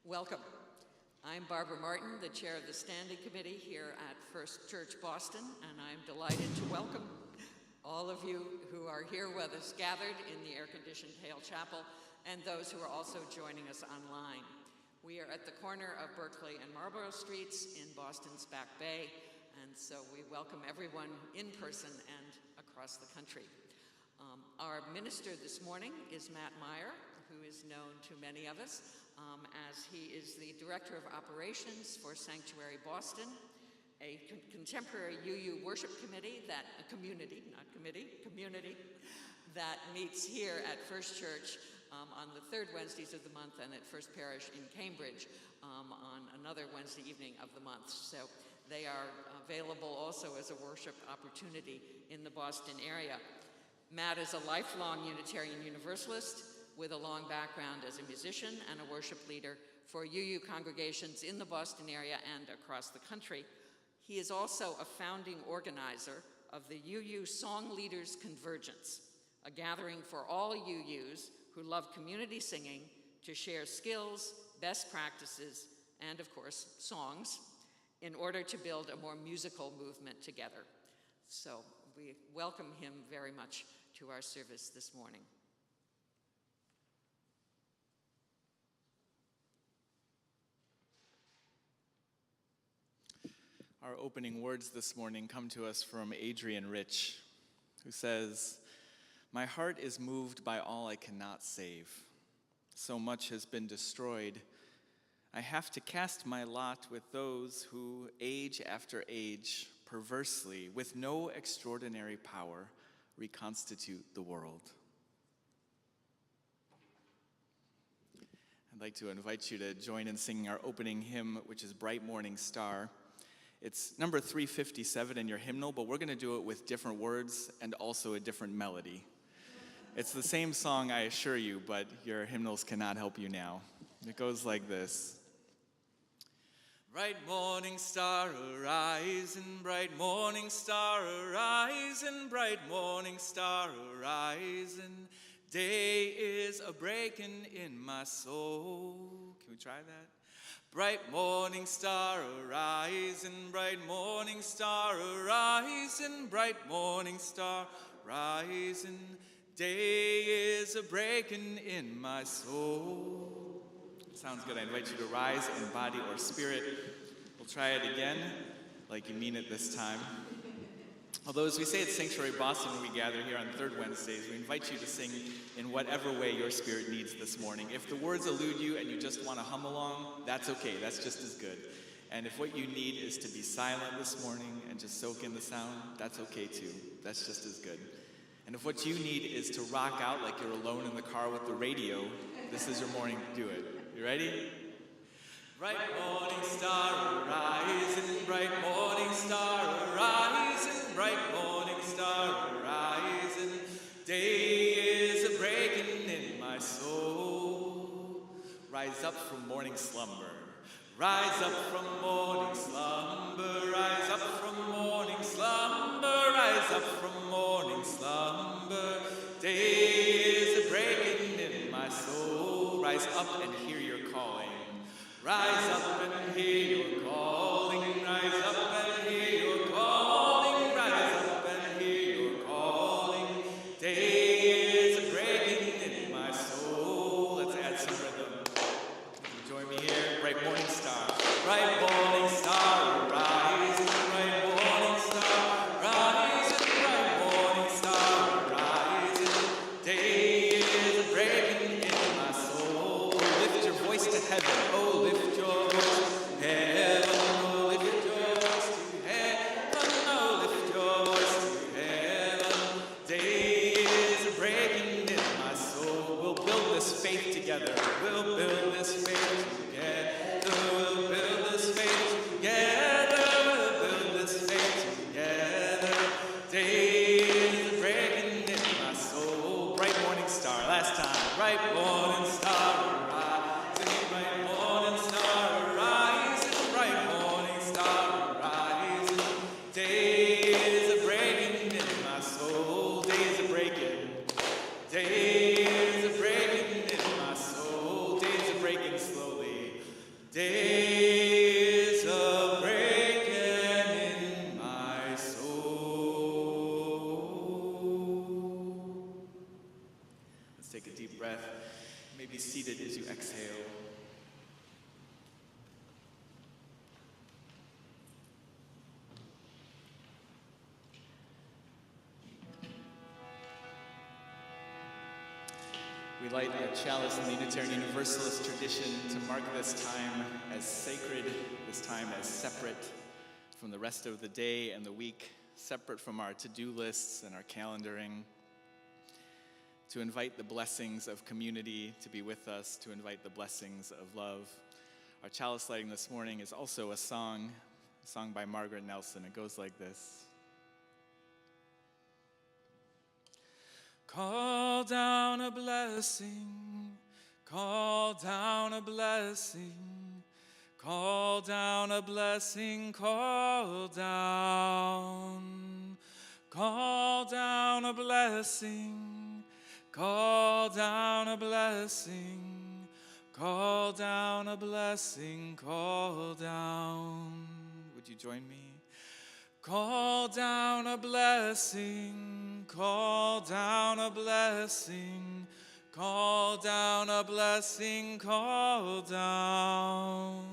Welcome. I'm Barbara Martin, the chair of the Standing Committee here at First Church Boston, and I'm delighted to welcome all of you who are here with us gathered in the air-conditioned Hale Chapel and those who are also joining us online. We are at the corner of Berkeley and Marlborough Streets in Boston's Back Bay, and so we welcome everyone in person and across the country. Our minister this morning is Matt Meyer, who is known to many of us as he is the Director of Operations for Sanctuary Boston, a contemporary UU worship community that meets here at First Church on the third Wednesdays of the month and at First Parish in Cambridge on another Wednesday evening of the month. So they are available also as a worship opportunity in the Boston area. Matt is a lifelong Unitarian Universalist with a long background as a musician and a worship leader for UU congregations in the Boston area and across the country. He is also a founding organizer of the UU Song Leaders Convergence, a gathering for all UUs who love community singing to share skills, best practices, and of course, songs, in order to build a more musical movement together. So we welcome him very much to our service this morning. Our opening words this morning come to us from Adrian Rich, who says, "My heart is moved by all I cannot save. So much has been destroyed. I have to cast my lot with those who, age after age, perversely, with no extraordinary power, reconstitute the world." I'd like to invite you to join in singing our opening hymn, which is Bright Morning Star. It's number 357 in your hymnal, but we're going to do it with different words and also a different melody. It's the same song, I assure you, but your hymnals cannot help you now. It goes like this. Bright morning star arise, and bright morning star arise, and bright morning star arise, and day is a breaking in my soul. Can we try that? Bright morning star arise, and bright morning star arise, and bright morning star rise, and day is a breaking in my soul. Sounds good. I invite you to rise in body or spirit. We'll try it again, like you mean it this time. Although, as we say at Sanctuary Boston when we gather here on third Wednesdays, we invite you to sing in whatever way your spirit needs this morning. If the words elude you and you just want to hum along, that's okay. That's just as good. And if what you need is to be silent this morning and just soak in the sound, that's okay too. That's just as good. And if what you need is to rock out like you're alone in the car with the radio, this is your morning to do it. You ready? Bright morning star arise, and bright morning star arise, and bright morning star arise, and day is a breaking in my soul. Rise up from morning slumber, rise up from morning slumber, rise up from morning slumber, rise up from morning slumber. Day is a breaking in my soul. Rise up and hear your calling. Rise up and hear your calling, rise up and hear your calling, rise up and hear your calling. Day is a breaking in my soul. Let's add some rhythm. Join me here. Bright morning star. Bright morning star, rise, bright morning star, rise, bright morning star, rise. Day is a breaking in my soul. Lift together. We'll build this faith together. We'll build this faith together. We'll build this faith together. Days are breaking in my soul. Bright morning star, last time. Bright morning star, rising. Bright morning star, rising. Bright morning star, rising. Days are breaking in my soul. Days are breaking. Days are breaking in my soul. Days are breaking slowly. Days are breaking in my soul. Let's take a deep breath. You may be seated as you exhale. We light a chalice in the Unitarian Universalist tradition to mark this time as sacred, this time as separate from the rest of the day and the week, separate from our to-do lists and our calendaring, to invite the blessings of community to be with us, to invite the blessings of love. Our chalice lighting this morning is also a song by Margaret Nelson. It goes like this. Call down a blessing, call down a blessing, call down a blessing, call down a blessing, call down a blessing, call down a blessing, call down. Would you join me? Call down a blessing, call down a blessing, call down a blessing, call down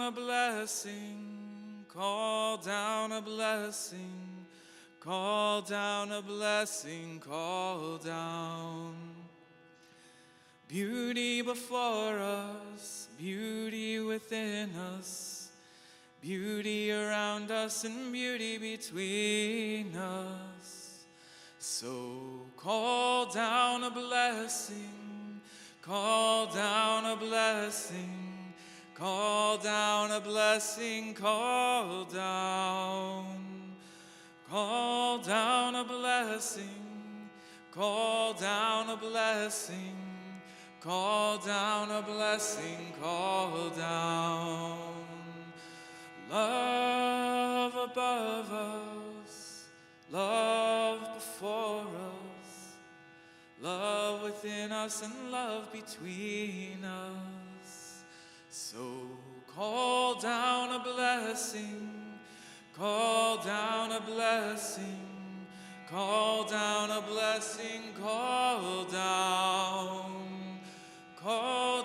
a blessing, call down a blessing, call down a blessing, call down. Beauty before us, beauty within us, beauty around us and beauty between us. So call down a blessing, call down a blessing, call down a blessing, call down a blessing, call down a blessing, call down a blessing, call down. Love above us, love before us, love within us and love between us. So call down a blessing, call down a blessing, call down a blessing, call down a blessing. Call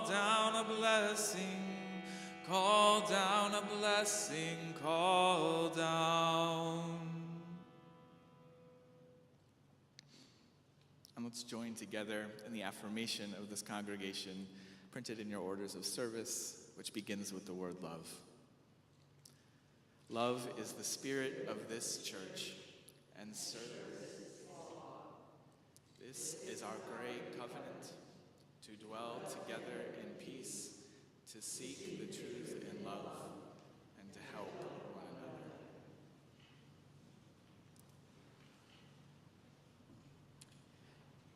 down a blessing, call down a blessing, call down. And let's join together in the affirmation of this congregation, printed in your orders of service, which begins with the word love. Love is the spirit of this church, and service. This is our great covenant. To dwell together in peace, to seek the truth in love, and to help one another.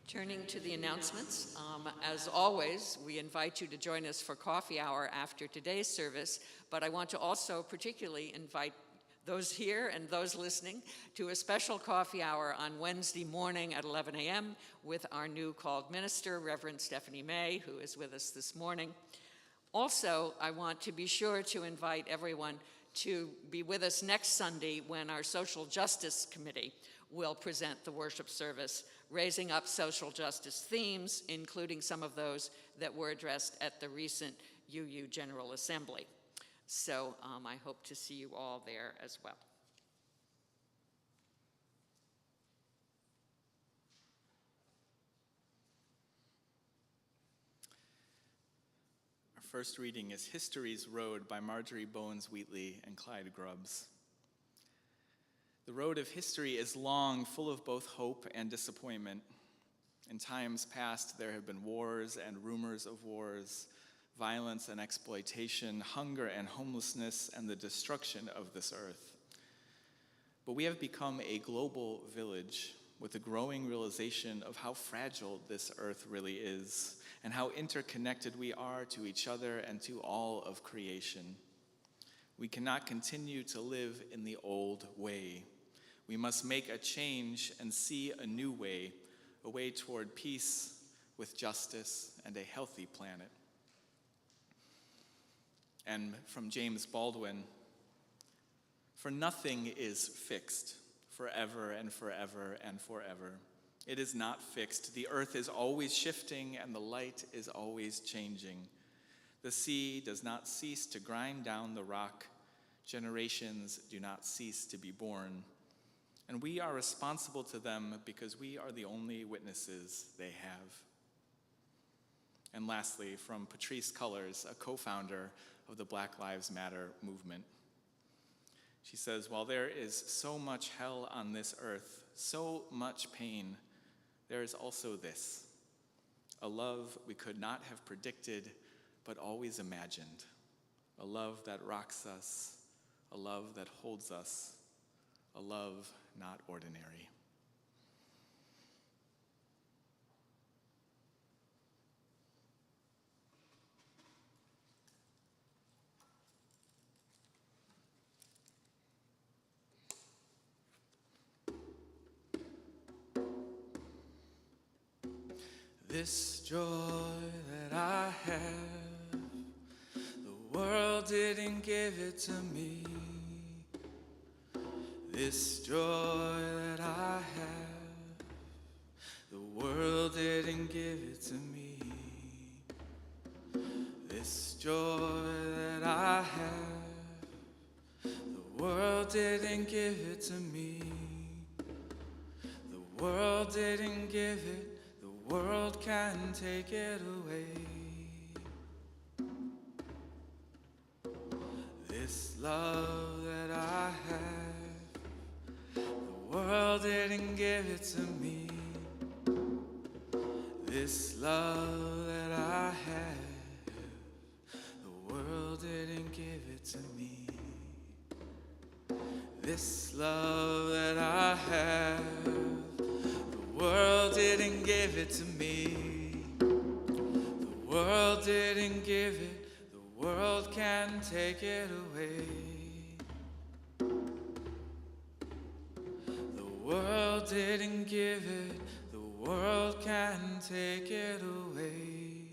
Turning to the announcements, as always, we invite you to join us for coffee hour after today's service, but I want to also particularly invite those here and those listening to a special coffee hour on Wednesday morning at 11 a.m. with our new called minister, Reverend Stephanie May, who is with us this morning. Also, I want to be sure to invite everyone to be with us next Sunday when our Social Justice Committee will present the worship service, raising up social justice themes, including some of those that were addressed at the recent UU General Assembly. So I hope to see you all there as well. Our first reading is History's Road by Marjorie Bones Wheatley and Clyde Grubbs. The road of history is long, full of both hope and disappointment. In times past, there have been wars and rumors of wars, violence and exploitation, hunger and homelessness, and the destruction of this earth. But we have become a global village with a growing realization of how fragile this earth really is and how interconnected we are to each other and to all of creation. We cannot continue to live in the old way. We must make a change and see a new way, a way toward peace with justice and a healthy planet. And from James Baldwin, "For nothing is fixed forever and forever and forever. It is not fixed. The earth is always shifting and the light is always changing. The sea does not cease to grind down the rock. Generations do not cease to be born. And we are responsible to them because we are the only witnesses they have." And lastly, from Patrisse Cullors, a co-founder of the Black Lives Matter movement. She says, "While there is so much hell on this earth, so much pain, there is also this, a love we could not have predicted but always imagined, a love that rocks us, a love that holds us, a love not ordinary." This joy that I have, the world didn't give it to me. This joy that I have, the world didn't give it to me. This joy that I have, the world didn't give it to me. The world didn't give it. The world can take it away. This love that I have, the world didn't give it to me. This love that I have, the world didn't give it to me. This love that I have, the world didn't give it to me. The world didn't give it. The world can take it away. The world didn't give it. The world can take it away.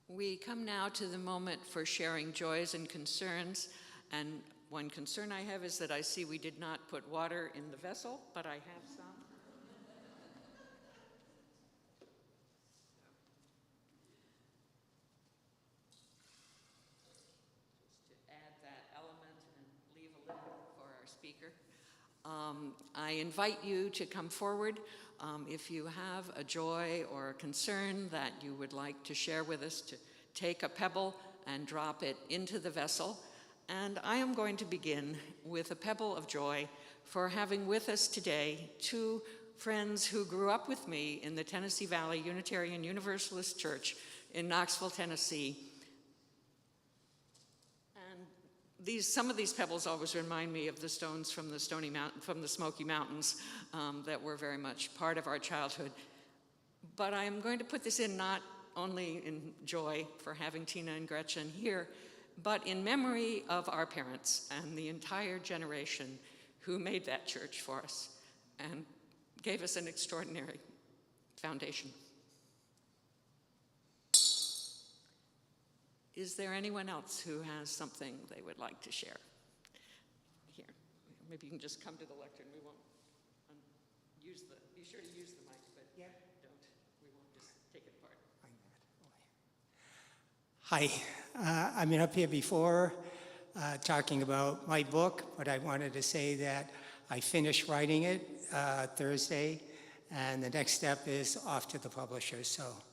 We come now to the moment for sharing joys and concerns, and one concern I have is that I see we did not put water in the vessel, but I have some. Just to add that element and leave a little for our speaker. I invite you to come forward if you have a joy or a concern that you would like to share with us, to take a pebble and drop it into the vessel. And I am going to begin with a pebble of joy for having with us today two friends who grew up with me in the Tennessee Valley Unitarian Universalist Church in Knoxville, Tennessee. Some of these pebbles always remind me of the stones from the Smoky Mountains that were very much part of our childhood. But I am going to put this in not only in joy for having Tina and Gretchen here, but in memory of our parents and the entire generation who made that church for us and gave us an extraordinary foundation. Is there anyone else who has something they would like to share? Here, maybe you can just come to the lectern. We won't be sure to use the mic, but yeah, we won't just take it apart. Hi, I've been up here before talking about my book, but I wanted to say that I finished writing it Thursday, and the next step is off to the publisher. So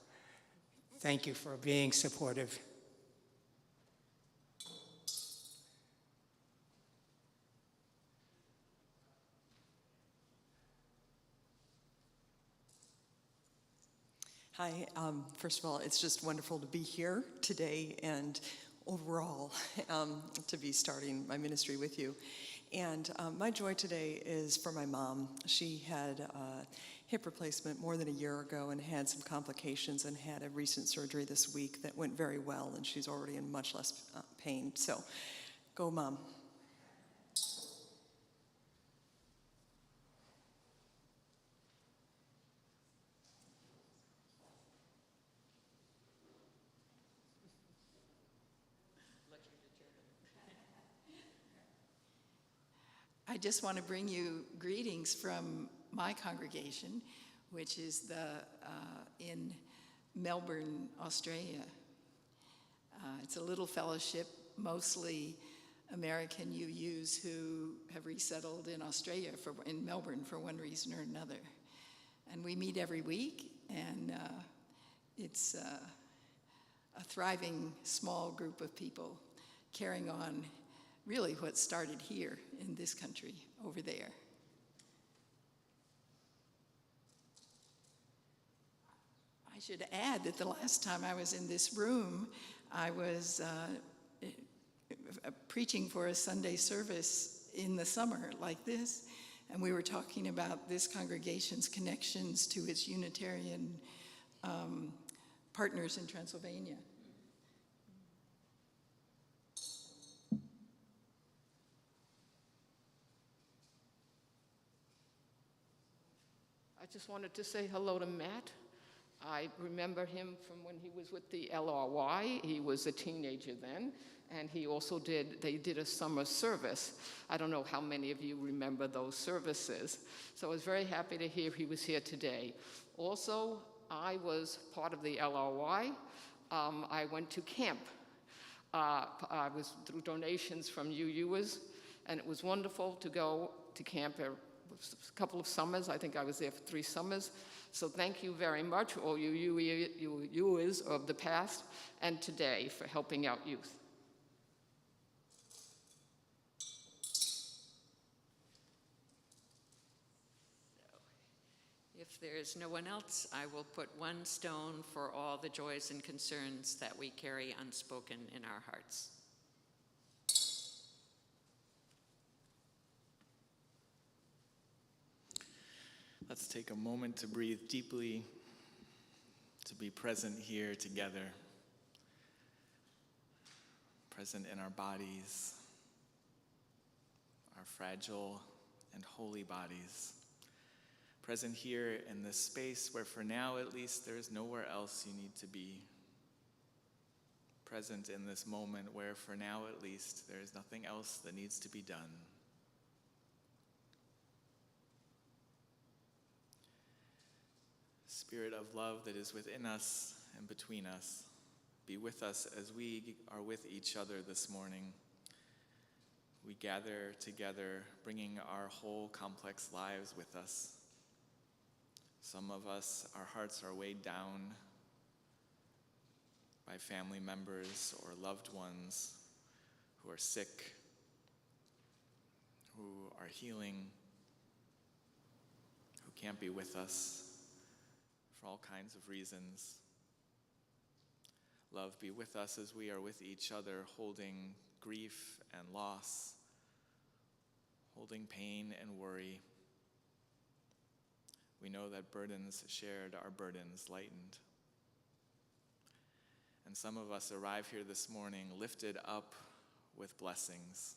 thank you for being supportive. Hi, first of all, it's just wonderful to be here today and overall to be starting my ministry with you. And my joy today is for my mom. She had a hip replacement more than a year ago and had some complications and had a recent surgery this week that went very well, and she's already in much less pain. So, go Mom. I just want to bring you greetings from my congregation, which is in Melbourne, Australia. It's a little fellowship, mostly American UUs who have resettled in Australia, in Melbourne for one reason or another. And we meet every week, and it's a thriving small group of people carrying on really what started here in this country over there. I should add that the last time I was in this room, I was preaching for a Sunday service in the summer like this, and we were talking about this congregation's connections to its Unitarian partners in Transylvania. I just wanted to say hello to Matt. I remember him from when he was with the LRY. He was a teenager then, and they did a summer service. I don't know how many of you remember those services. So I was very happy to hear he was here today. Also, I was part of the LRY. I went to camp. I was through donations from UUers, and it was wonderful to go to camp a couple of summers. I think I was there for 3 summers. So thank you very much, all you UUers of the past and today, for helping out youth. If there's no one else, I will put one stone for all the joys and concerns that we carry unspoken in our hearts. Let's take a moment to breathe deeply, to be present here together, present in our bodies, our fragile and holy bodies, present here in this space where for now at least there is nowhere else you need to be, present in this moment where for now at least there is nothing else that needs to be done. Spirit of love that is within us and between us, be with us as we are with each other this morning. We gather together, bringing our whole complex lives with us. Some of us, our hearts are weighed down by family members or loved ones who are sick, who are healing, who can't be with us for all kinds of reasons. Love, be with us as we are with each other, holding grief and loss, holding pain and worry. We know that burdens shared are burdens lightened. And some of us arrive here this morning lifted up with blessings,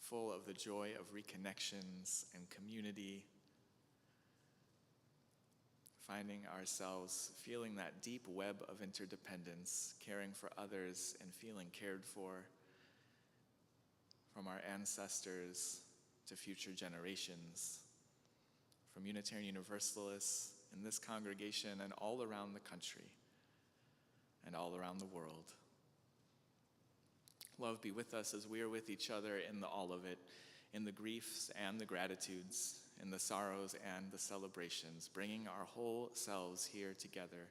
full of the joy of reconnections and community, finding ourselves feeling that deep web of interdependence, caring for others and feeling cared for, from our ancestors to future generations, from Unitarian Universalists in this congregation and all around the country and all around the world. Love, be with us as we are with each other in the all of it, in the griefs and the gratitudes, in the sorrows and the celebrations, bringing our whole selves here together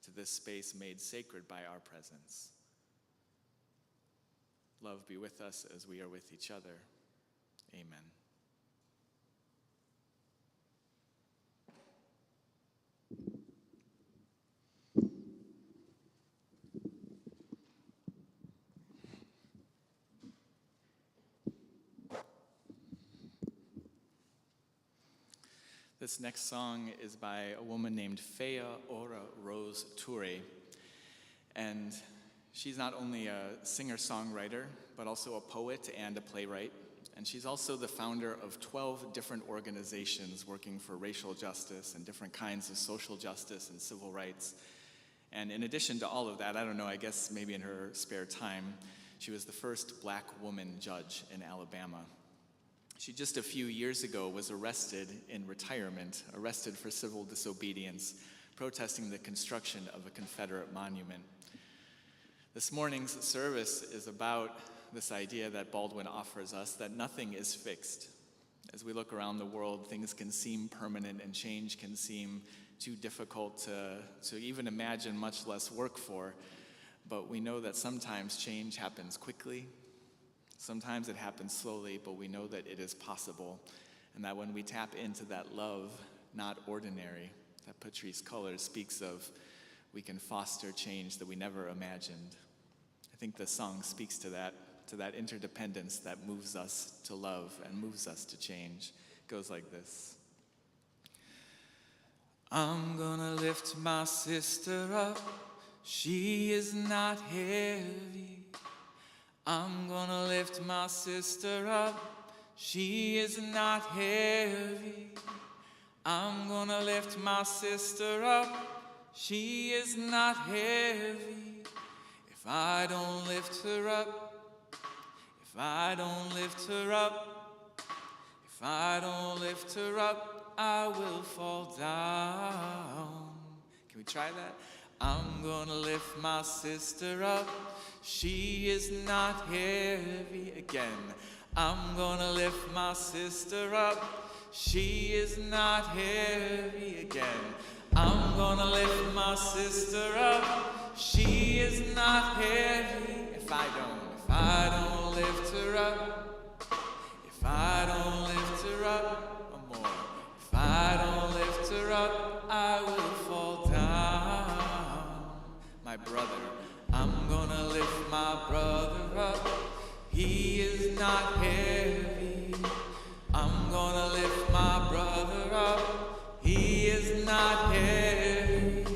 to this space made sacred by our presence. Love be with us as we are with each other. Amen. This next song is by a woman named Fea Ora Rose Toure. And she's not only a singer-songwriter, but also a poet and a playwright. And she's also the founder of 12 different organizations working for racial justice and different kinds of social justice and civil rights. And in addition to all of that, I don't know, I guess maybe in her spare time, she was the first black woman judge in Alabama. She just a few years ago was arrested in retirement, arrested for civil disobedience, protesting the construction of a Confederate monument. This morning's service is about this idea that Baldwin offers us, that nothing is fixed. As we look around the world, things can seem permanent and change can seem too difficult to even imagine, much less work for. But we know that sometimes change happens quickly. Sometimes it happens slowly, but we know that it is possible, and that when we tap into that love, not ordinary, that Patrice Cullors speaks of, we can foster change that we never imagined. I think the song speaks to that interdependence that moves us to love and moves us to change. It goes like this. I'm gonna lift my sister up, she is not heavy. I'm gonna lift my sister up, she is not heavy. I'm gonna lift my sister up, she is not heavy. If I don't lift her up, if I don't lift her up, if I don't lift her up, I will fall down. Can we try that? I'm gonna lift my sister up, she is not heavy. Again, I'm gonna lift my sister up, she is not heavy. Again, I'm gonna lift my sister up, she is not heavy. If I don't lift her up, if I don't lift her up, or more, if I don't lift her up, I will fall down. My brother, I'm gonna lift my brother up, he is not heavy. I'm gonna lift my brother up, he is not heavy.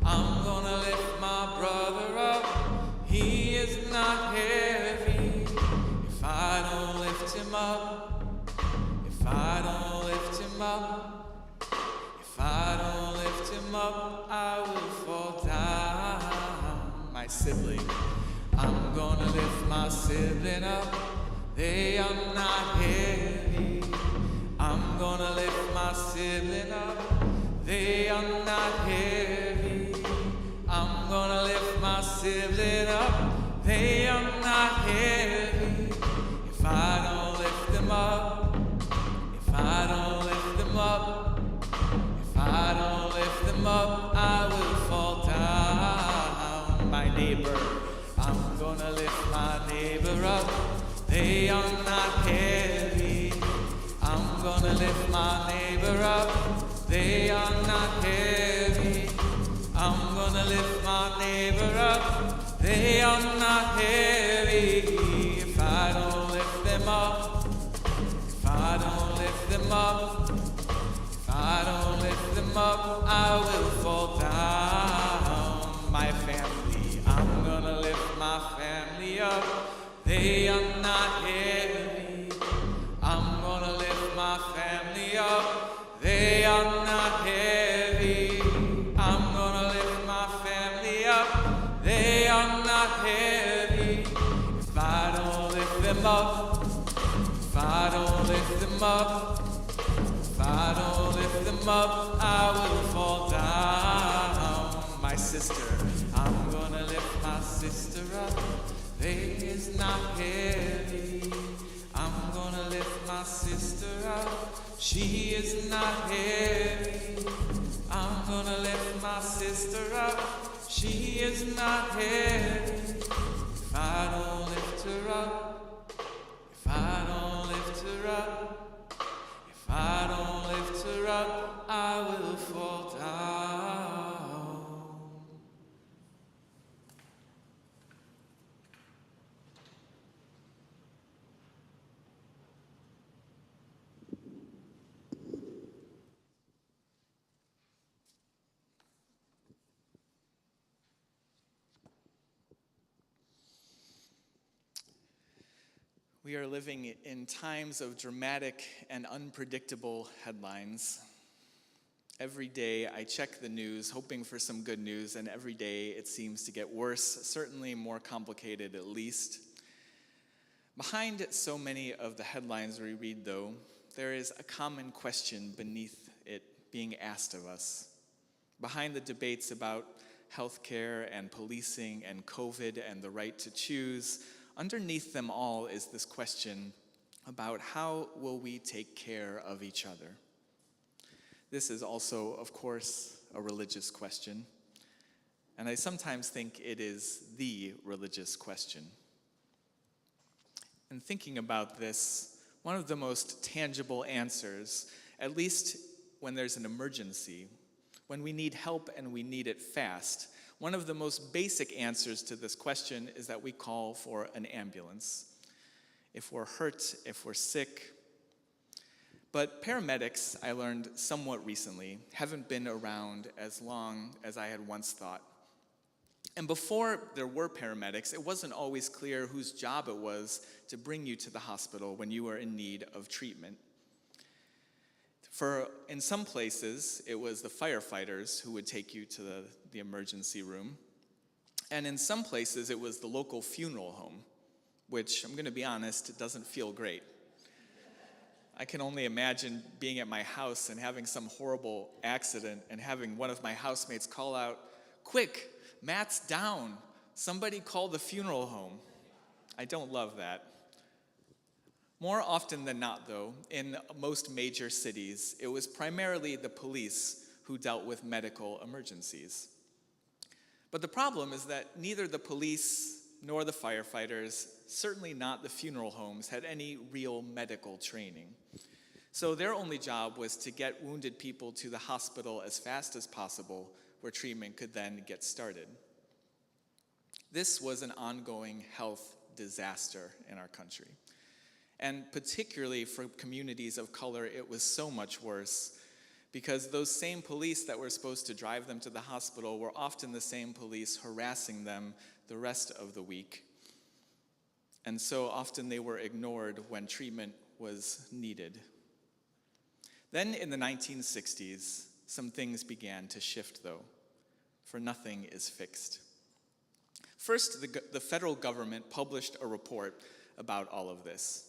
I'm gonna lift my brother up, he is not heavy. If I don't lift him up, if I don't lift him up, if I don't lift him up, I will fall down. My sibling, I'm gonna lift my sibling up, they are not heavy. I'm gonna lift my sibling up, they are not heavy. I'm gonna lift my sibling up, they are not heavy. If I don't lift them up, if I don't lift them up, if I don't lift them up, I will fall down. My neighbor, I'm gonna lift my neighbor up, they are not heavy. I'm gonna lift my neighbor up, they are not heavy. I'm gonna lift my neighbor up, they are not heavy. If I don't lift them up, if I don't lift them up, if I don't lift them up, I will fall down. My family, I'm gonna lift my family up, they are not heavy. I'm gonna lift my family up, they are not heavy. I'm gonna lift my family up, they are not heavy. If I don't lift them up, if I don't lift them up, if I don't lift them up, I will fall down. My sister, I'm gonna lift my sister up, they is not heavy. I'm gonna lift my sister up, She is not heavy. I'm gonna lift my sister up. She is not heavy. If I don't lift her up, if I don't lift her up, if I don't lift her up, I will fall down. We are living in times of dramatic and unpredictable headlines. Every day I check the news, hoping for some good news, and every day it seems to get worse, certainly more complicated at least. Behind so many of the headlines we read, though, there is a common question beneath it being asked of us. Behind the debates about healthcare and policing and COVID and the right to choose, underneath them all is this question about how will we take care of each other. This is also, of course, a religious question, and I sometimes think it is the religious question. And thinking about this, one of the most tangible answers, at least when there's an emergency, when we need help and we need it fast, one of the most basic answers to this question is that we call for an ambulance. If we're hurt, if we're sick. But paramedics, I learned somewhat recently, haven't been around as long as I had once thought. And before there were paramedics, it wasn't always clear whose job it was to bring you to the hospital when you were in need of treatment. In some places, it was the firefighters who would take you to the emergency room. And in some places, it was the local funeral home, which, I'm going to be honest, it doesn't feel great. I can only imagine being at my house and having some horrible accident and having one of my housemates call out, "Quick, Matt's down. Somebody call the funeral home." I don't love that. More often than not, though, in most major cities, it was primarily the police who dealt with medical emergencies. But the problem is that neither the police nor the firefighters, certainly not the funeral homes, had any real medical training. So their only job was to get wounded people to the hospital as fast as possible, where treatment could then get started. This was an ongoing health disaster in our country. And particularly for communities of color, it was so much worse because those same police that were supposed to drive them to the hospital were often the same police harassing them the rest of the week. And so often they were ignored when treatment was needed. Then in the 1960s, some things began to shift, though, for nothing is fixed. First, the federal government published a report about all of this.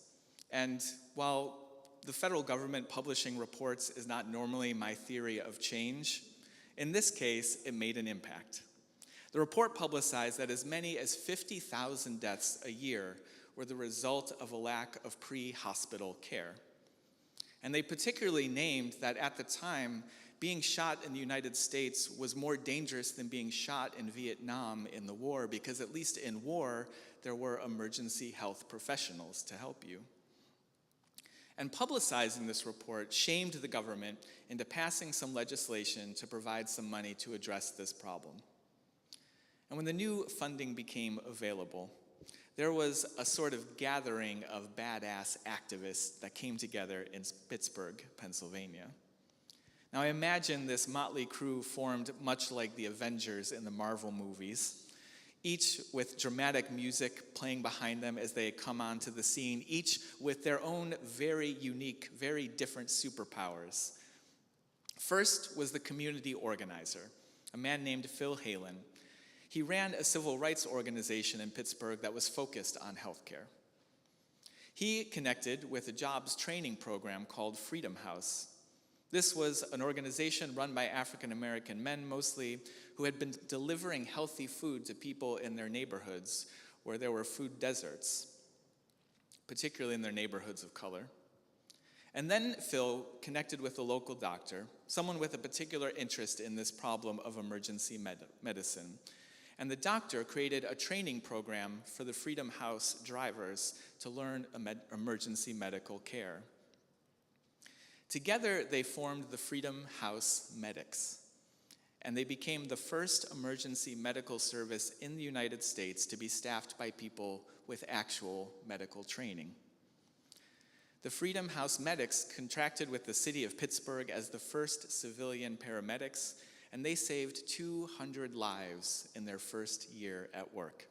And while the federal government publishing reports is not normally my theory of change, in this case, it made an impact. The report publicized that as many as 50,000 deaths a year were the result of a lack of pre-hospital care. And they particularly named that at the time, being shot in the United States was more dangerous than being shot in Vietnam in the war, because at least in war, there were emergency health professionals to help you. And publicizing this report shamed the government into passing some legislation to provide some money to address this problem. And when the new funding became available, there was a sort of gathering of badass activists that came together in Pittsburgh, Pennsylvania. Now I imagine this motley crew formed much like the Avengers in the Marvel movies, each with dramatic music playing behind them as they come onto the scene, each with their own very unique, very different superpowers. First was the community organizer, a man named Phil Halen. He ran a civil rights organization in Pittsburgh that was focused on healthcare. He connected with a jobs training program called Freedom House. This was an organization run by African American men mostly, who had been delivering healthy food to people in their neighborhoods where there were food deserts, particularly in their neighborhoods of color. And then Phil connected with a local doctor, someone with a particular interest in this problem of emergency medicine. And the doctor created a training program for the Freedom House drivers to learn emergency medical care. Together, they formed the Freedom House Medics, and they became the first emergency medical service in the United States to be staffed by people with actual medical training. The Freedom House Medics contracted with the city of Pittsburgh as the first civilian paramedics, and they saved 200 lives in their first year at work.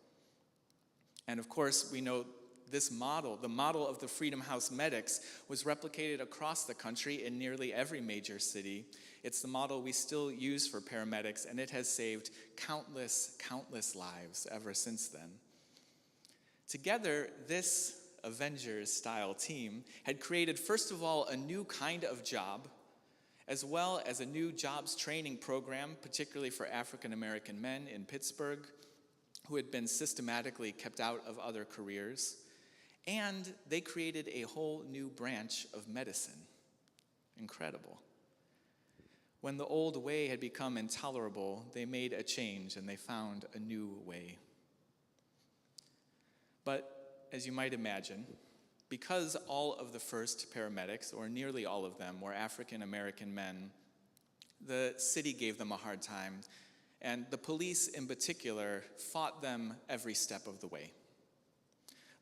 And of course, we know this model, the model of the Freedom House Medics, was replicated across the country in nearly every major city. It's the model we still use for paramedics, and it has saved countless, countless lives ever since then. Together, this Avengers-style team had created, first of all, a new kind of job, as well as a new jobs training program, particularly for African American men in Pittsburgh, who had been systematically kept out of other careers. And they created a whole new branch of medicine. Incredible. When the old way had become intolerable, they made a change and they found a new way. But as you might imagine, because all of the first paramedics, or nearly all of them, were African American men, the city gave them a hard time, and the police in particular fought them every step of the way.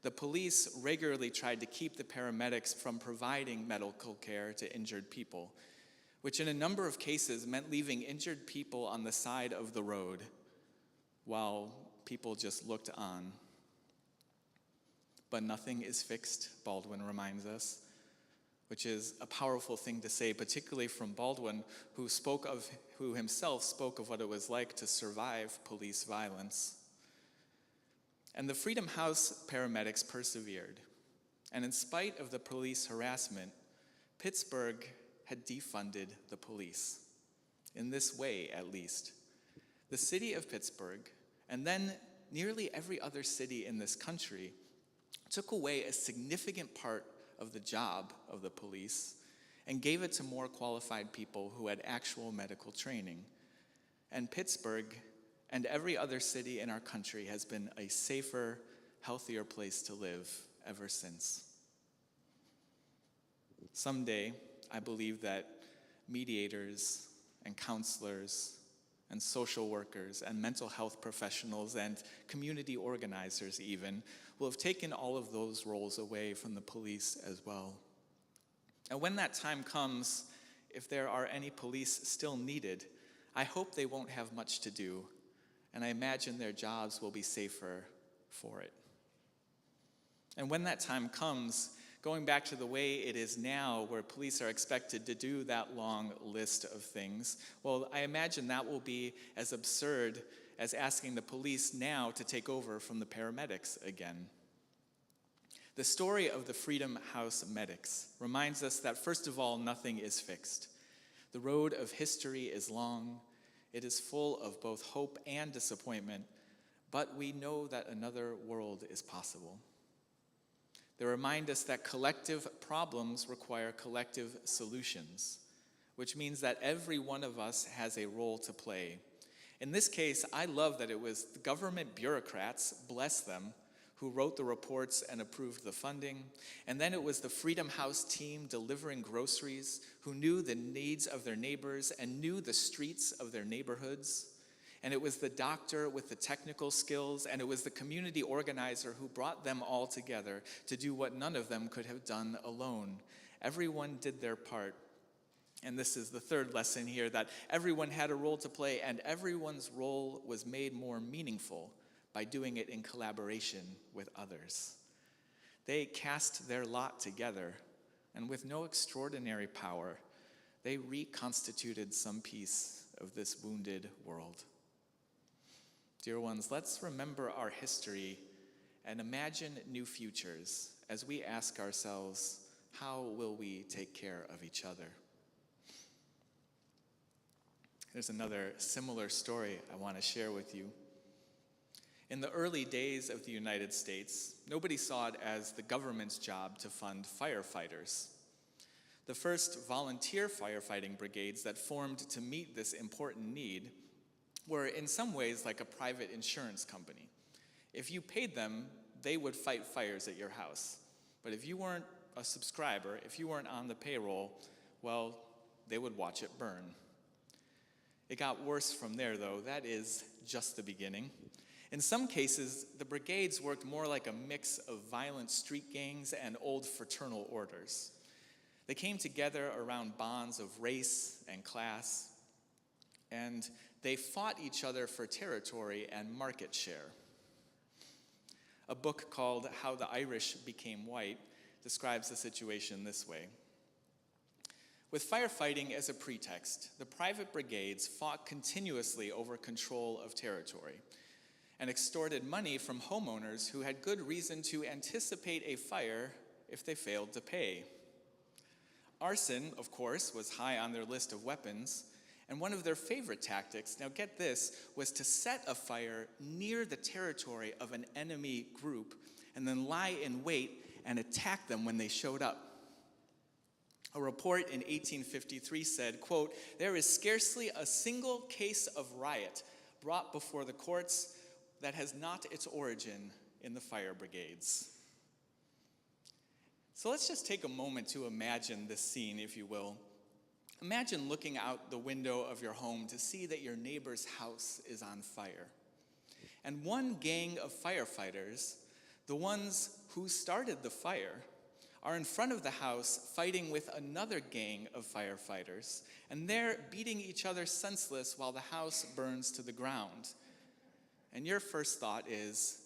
The police regularly tried to keep the paramedics from providing medical care to injured people, which in a number of cases meant leaving injured people on the side of the road while people just looked on. But nothing is fixed, Baldwin reminds us, which is a powerful thing to say, particularly from Baldwin, who himself spoke of what it was like to survive police violence. And the Freedom House paramedics persevered. And in spite of the police harassment, Pittsburgh had defunded the police. In this way, at least. The city of Pittsburgh, and then nearly every other city in this country, took away a significant part of the job of the police and gave it to more qualified people who had actual medical training. And Pittsburgh and every other city in our country has been a safer, healthier place to live ever since. Someday, I believe that mediators and counselors and social workers and mental health professionals and community organizers even will have taken all of those roles away from the police as well. And when that time comes, if there are any police still needed, I hope they won't have much to do, and I imagine their jobs will be safer for it. And when that time comes, going back to the way it is now, where police are expected to do that long list of things, well, I imagine that will be as absurd as asking the police now to take over from the paramedics again. The story of the Freedom House Medics reminds us that, first of all, nothing is fixed. The road of history is long. It is full of both hope and disappointment, but we know that another world is possible. They remind us that collective problems require collective solutions, which means that every one of us has a role to play. In this case, I love that it was the government bureaucrats, bless them, who wrote the reports and approved the funding. And then it was the Freedom House team delivering groceries, who knew the needs of their neighbors and knew the streets of their neighborhoods. And it was the doctor with the technical skills, and it was the community organizer who brought them all together to do what none of them could have done alone. Everyone did their part. And this is the third lesson here, that everyone had a role to play, and everyone's role was made more meaningful by doing it in collaboration with others. They cast their lot together, and with no extraordinary power, they reconstituted some piece of this wounded world. Dear ones, let's remember our history and imagine new futures as we ask ourselves, how will we take care of each other? There's another similar story I want to share with you. In the early days of the United States, nobody saw it as the government's job to fund firefighters. The first volunteer firefighting brigades that formed to meet this important need were in some ways like a private insurance company. If you paid them, they would fight fires at your house. But if you weren't a subscriber, if you weren't on the payroll, well, they would watch it burn. It got worse from there, though. That is just the beginning. In some cases, the brigades worked more like a mix of violent street gangs and old fraternal orders. They came together around bonds of race and class, and they fought each other for territory and market share. A book called How the Irish Became White describes the situation this way. With firefighting as a pretext, the private brigades fought continuously over control of territory and extorted money from homeowners who had good reason to anticipate a fire if they failed to pay. Arson, of course, was high on their list of weapons, and one of their favorite tactics, now get this, was to set a fire near the territory of an enemy group and then lie in wait and attack them when they showed up. A report in 1853 said, quote, "There is scarcely a single case of riot brought before the courts that has not its origin in the fire brigades." So let's just take a moment to imagine this scene, if you will. Imagine looking out the window of your home to see that your neighbor's house is on fire. And one gang of firefighters, the ones who started the fire, are in front of the house fighting with another gang of firefighters, and they're beating each other senseless while the house burns to the ground. And your first thought is,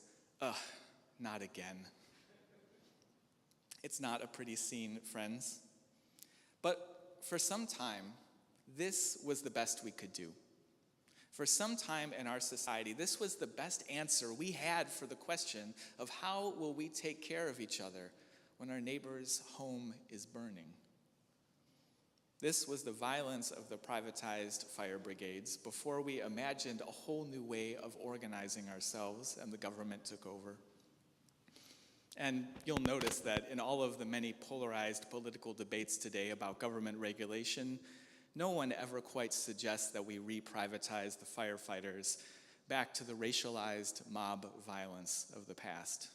not again. It's not a pretty scene, friends. But for some time, this was the best we could do. For some time in our society, this was the best answer we had for the question of how will we take care of each other when our neighbor's home is burning. This was the violence of the privatized fire brigades before we imagined a whole new way of organizing ourselves and the government took over. And you'll notice that in all of the many polarized political debates today about government regulation, no one ever quite suggests that we re-privatize the firefighters back to the racialized mob violence of the past.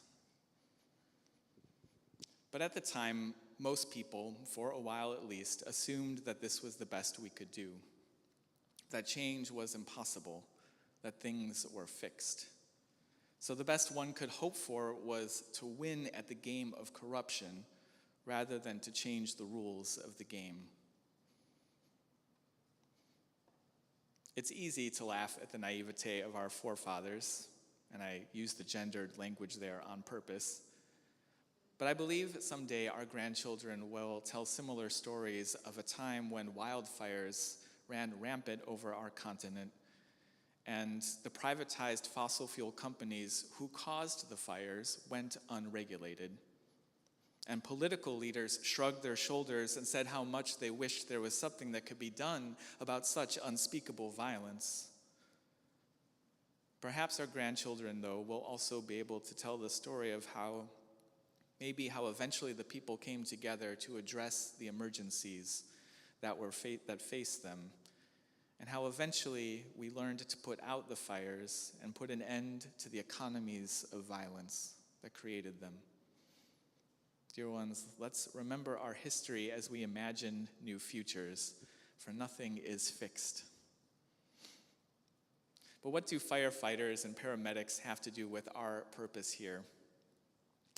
But at the time, most people, for a while at least, assumed that this was the best we could do, that change was impossible, that things were fixed. So the best one could hope for was to win at the game of corruption rather than to change the rules of the game. It's easy to laugh at the naivete of our forefathers, and I use the gendered language there on purpose. But I believe someday our grandchildren will tell similar stories of a time when wildfires ran rampant over our continent, and the privatized fossil fuel companies who caused the fires went unregulated. And political leaders shrugged their shoulders and said how much they wished there was something that could be done about such unspeakable violence. Perhaps our grandchildren, though, will also be able to tell the story of how eventually the people came together to address the emergencies that faced them, and how eventually we learned to put out the fires and put an end to the economies of violence that created them. Dear ones, let's remember our history as we imagine new futures, for nothing is fixed. But what do firefighters and paramedics have to do with our purpose here?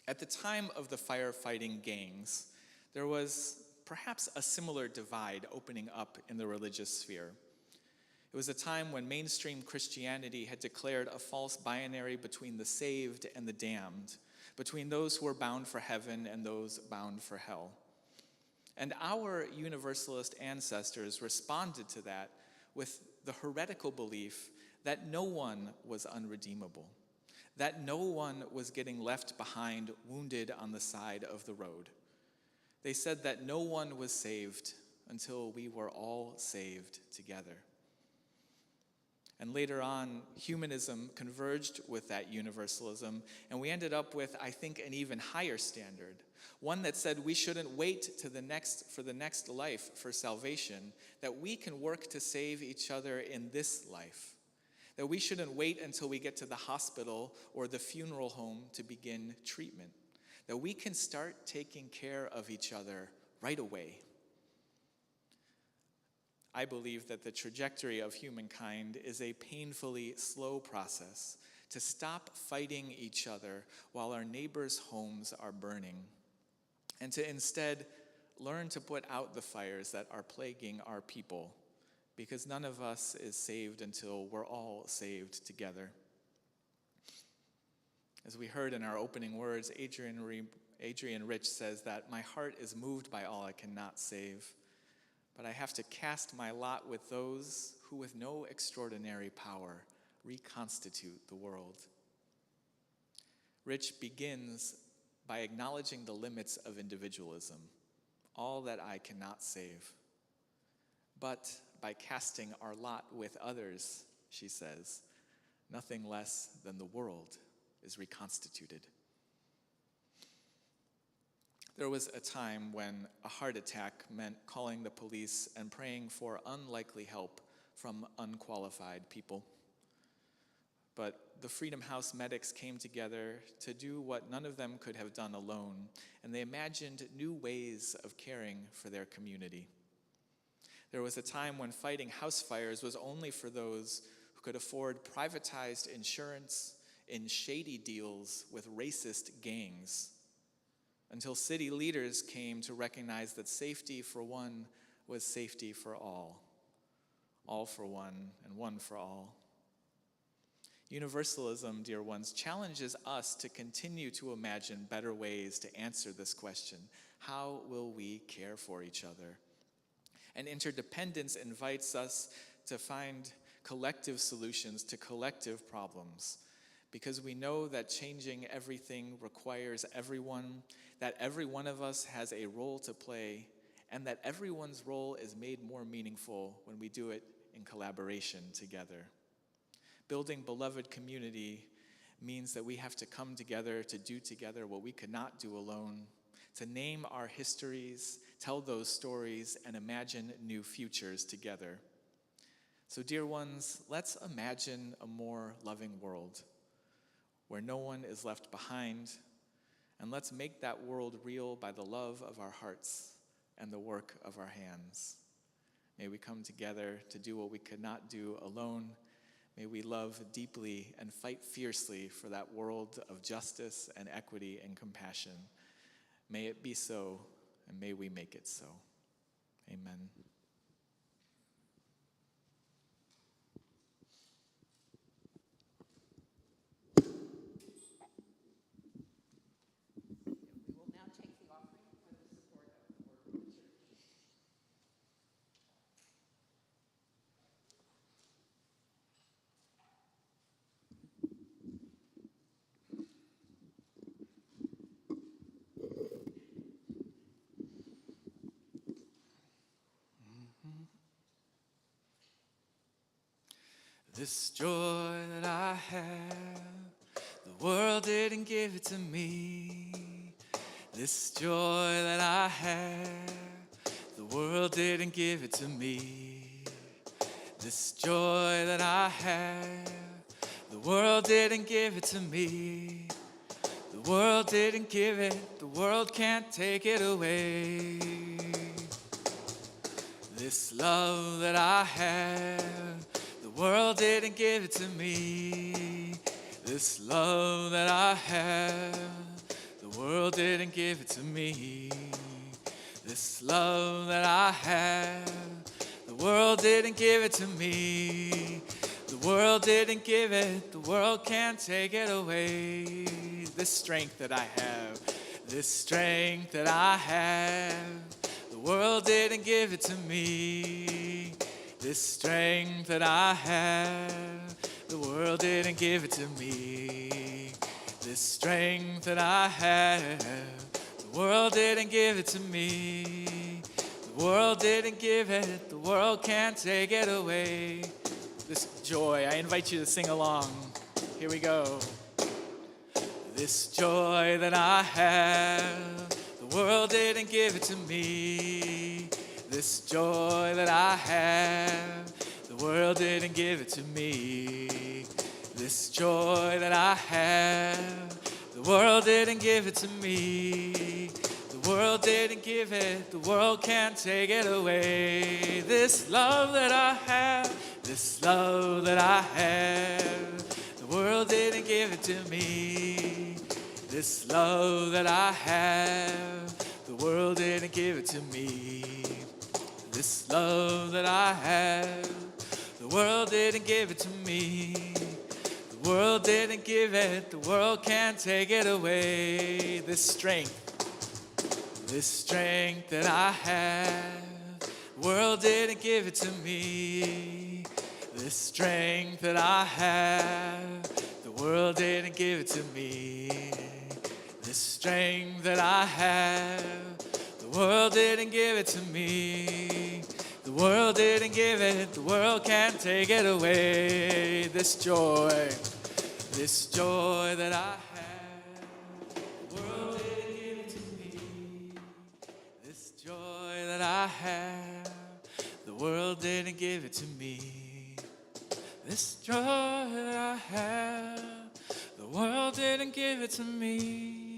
At the time of the firefighting gangs, there was perhaps a similar divide opening up in the religious sphere. It was a time when mainstream Christianity had declared a false binary between the saved and the damned, between those who were bound for heaven and those bound for hell. And our Universalist ancestors responded to that with the heretical belief that no one was unredeemable, that no one was getting left behind, wounded on the side of the road. They said that no one was saved until we were all saved together. And later on, humanism converged with that universalism, and we ended up with, I think, an even higher standard. One that said we shouldn't wait for the next life for salvation, that we can work to save each other in this life. That we shouldn't wait until we get to the hospital or the funeral home to begin treatment. That we can start taking care of each other right away. I believe that the trajectory of humankind is a painfully slow process to stop fighting each other while our neighbors' homes are burning, and to instead learn to put out the fires that are plaguing our people, because none of us is saved until we're all saved together. As we heard in our opening words, Adrian Rich says that my heart is moved by all I cannot save, but I have to cast my lot with those who with no extraordinary power reconstitute the world. Rich begins by acknowledging the limits of individualism, all that I cannot save. But by casting our lot with others, she says, nothing less than the world is reconstituted. There was a time when a heart attack meant calling the police and praying for unlikely help from unqualified people. But the Freedom House medics came together to do what none of them could have done alone, and they imagined new ways of caring for their community. There was a time when fighting house fires was only for those who could afford privatized insurance in shady deals with racist gangs, until city leaders came to recognize that safety for one was safety for all for one and one for all. Universalism, dear ones, challenges us to continue to imagine better ways to answer this question. How will we care for each other? And interdependence invites us to find collective solutions to collective problems, because we know that changing everything requires everyone, that every one of us has a role to play, and that everyone's role is made more meaningful when we do it in collaboration together. Building beloved community means that we have to come together to do together what we could not do alone, to name our histories, tell those stories, and imagine new futures together. So, dear ones, let's imagine a more loving world where no one is left behind, and let's make that world real by the love of our hearts and the work of our hands. May we come together to do what we could not do alone. May we love deeply and fight fiercely for that world of justice and equity and compassion. May it be so, and may we make it so. Amen. We will now take the offering for the support of the work of the church. This joy that I have, the world didn't give it to me. This joy that I have, the world didn't give it to me. This joy that I have, the world didn't give it to me. The world didn't give it, the world can't take it away. This love that I have, the world didn't give it to me. This love that I have, the world didn't give it to me. This love that I have, the world didn't give it to me. The world didn't give it, the world can't take it away. This strength that I have, this strength that I have, the world didn't give it to me. This strength that I have, the world didn't give it to me. This strength that I have, the world didn't give it to me. The world didn't give it, the world can't take it away. this joy. I invite you to sing along. Here we go. This joy that I have, the world didn't give it to me. This joy that I have, the world didn't give it to me. This joy that I have, the world didn't give it to me. The world didn't give it, the world can't take it away. This love that I have, this love that I have, the world didn't give it to me. This love that I have, the world didn't give it to me. This love that I have, the world didn't give it to me. The world didn't give it, the world can't take it away. This strength that I have, the world didn't give it to me. This strength that I have, the world didn't give it to me. This strength that I have, the world didn't give it to me. The world didn't give it, the world can't take it away. This joy that I have, the world didn't give it to me. This joy that I have, the world didn't give it to me. This joy that I have, the world didn't give it to me.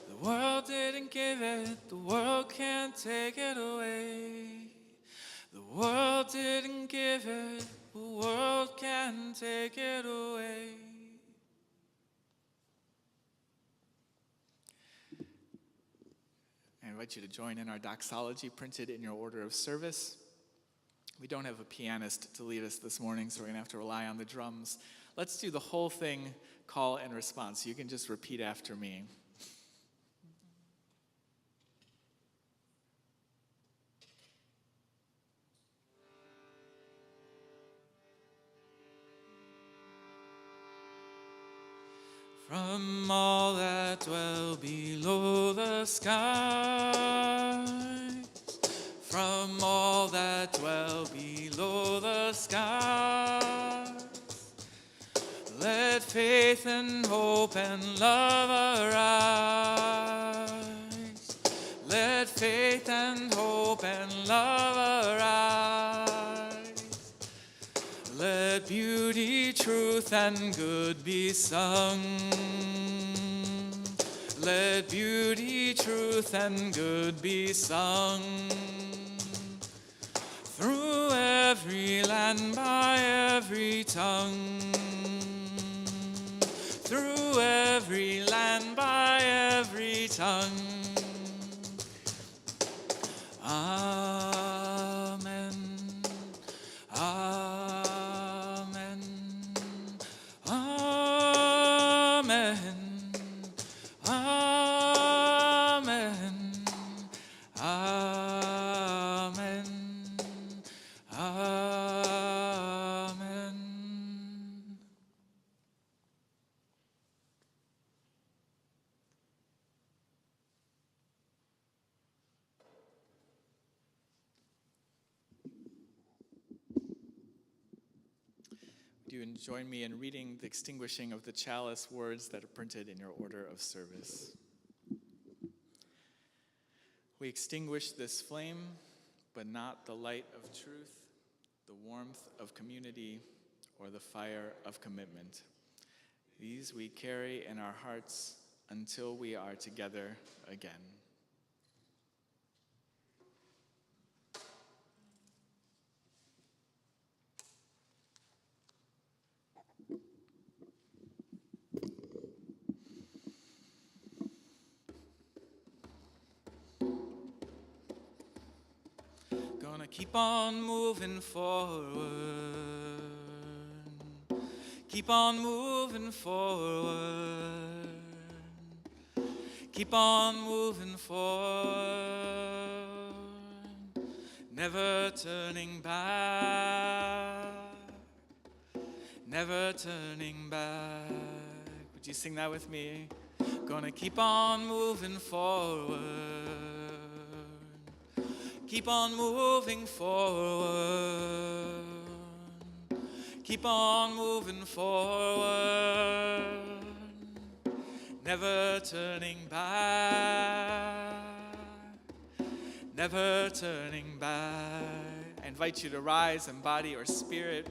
The world didn't give it, the world can't take it away. The world didn't give it, the world can't take it away. I invite you to join in our doxology printed in your order of service. We don't have a pianist to lead us this morning, so we're going to have to rely on the drums. Let's do the whole thing, call and response. You can just repeat after me. From all that dwell below the skies, from all that dwell below the skies, let faith and hope and love arise. Let faith and hope and love arise. Let beauty, truth, and good be sung. Let beauty, truth, and good be sung. Through every land, by every tongue. Through every land, by every tongue. Amen. Amen. Amen. Amen. Amen. Amen. Do you join me in reading the extinguishing of the chalice words that are printed in your order of service? We extinguish this flame, but not the light of truth, the warmth of community, or the fire of commitment. These we carry in our hearts until we are together again. Gonna keep on moving forward. Keep on moving forward. Keep on moving forward. Never turning back. Never turning back. Would you sing that with me? Gonna keep on moving forward. Keep on moving forward. Keep on moving forward, never turning back, never turning back. I invite you to rise in body or spirit.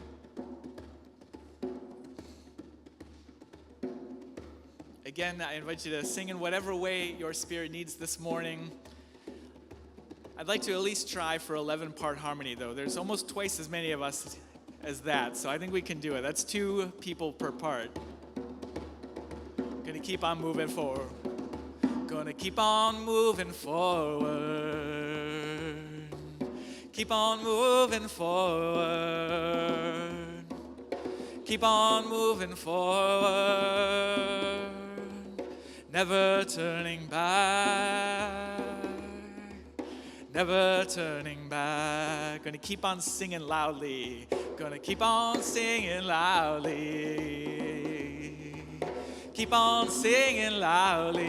Again, I invite you to sing in whatever way your spirit needs this morning. I'd like to at least try for 11-part harmony, though. There's almost twice as many of us as that, so I think we can do it. That's 2 people per part. Gonna keep on moving forward. Gonna keep on moving forward. Keep on moving forward. Keep on moving forward. Never turning back. Never turning back. Gonna keep on singing loudly. Gonna keep on singing loudly. Keep on singing loudly.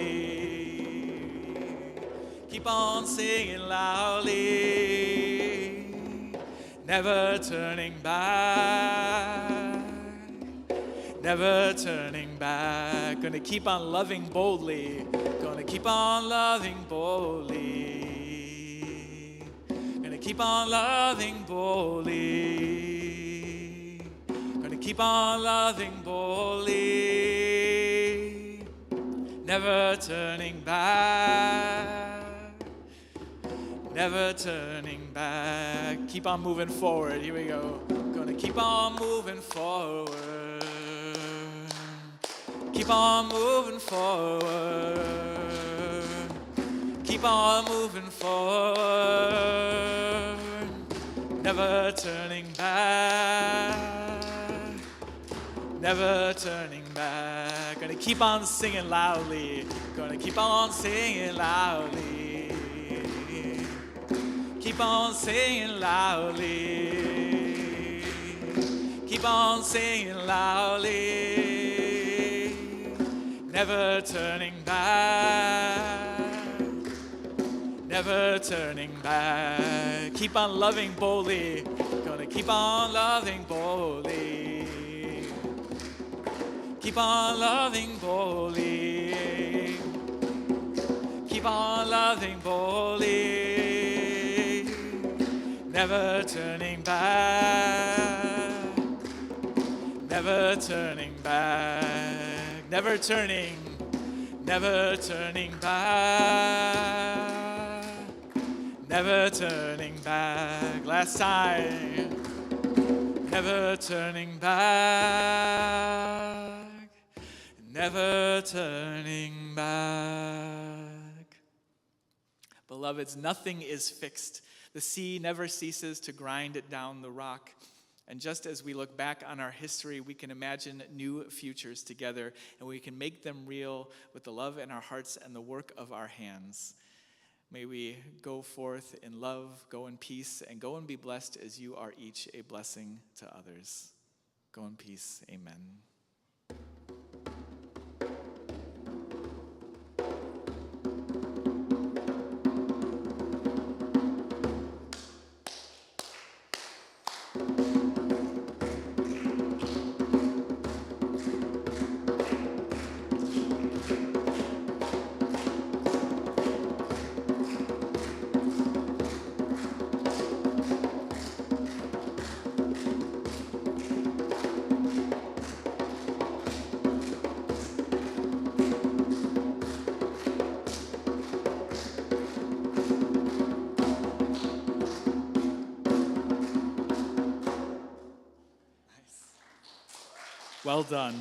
Keep on singing loudly. Never turning back. Never turning back. Gonna keep on loving boldly. Gonna keep on loving boldly. Gonna keep on loving boldly. Gonna keep on loving boldly. Never turning back. Never turning back. Keep on moving forward. Here we go. Gonna keep on moving forward. Keep on moving forward. Keep on moving forward. Never turning back. Never turning back. Gonna keep on singing loudly. Gonna keep on singing loudly. Keep on singing loudly. Keep on singing loudly. Never turning back. Never turning back. Keep on loving boldly. Gonna keep on loving boldly. Keep on loving boldly. Keep on loving boldly. Never turning back. Never turning back. Never turning back. Never turning back. Last time. Never turning back. Never turning back. Beloveds, nothing is fixed. The sea never ceases to grind it down the rock. And just as we look back on our history, we can imagine new futures together, and we can make them real with the love in our hearts and the work of our hands. May we go forth in love, go in peace, and go and be blessed as you are each a blessing to others. Go in peace. Amen. Well done.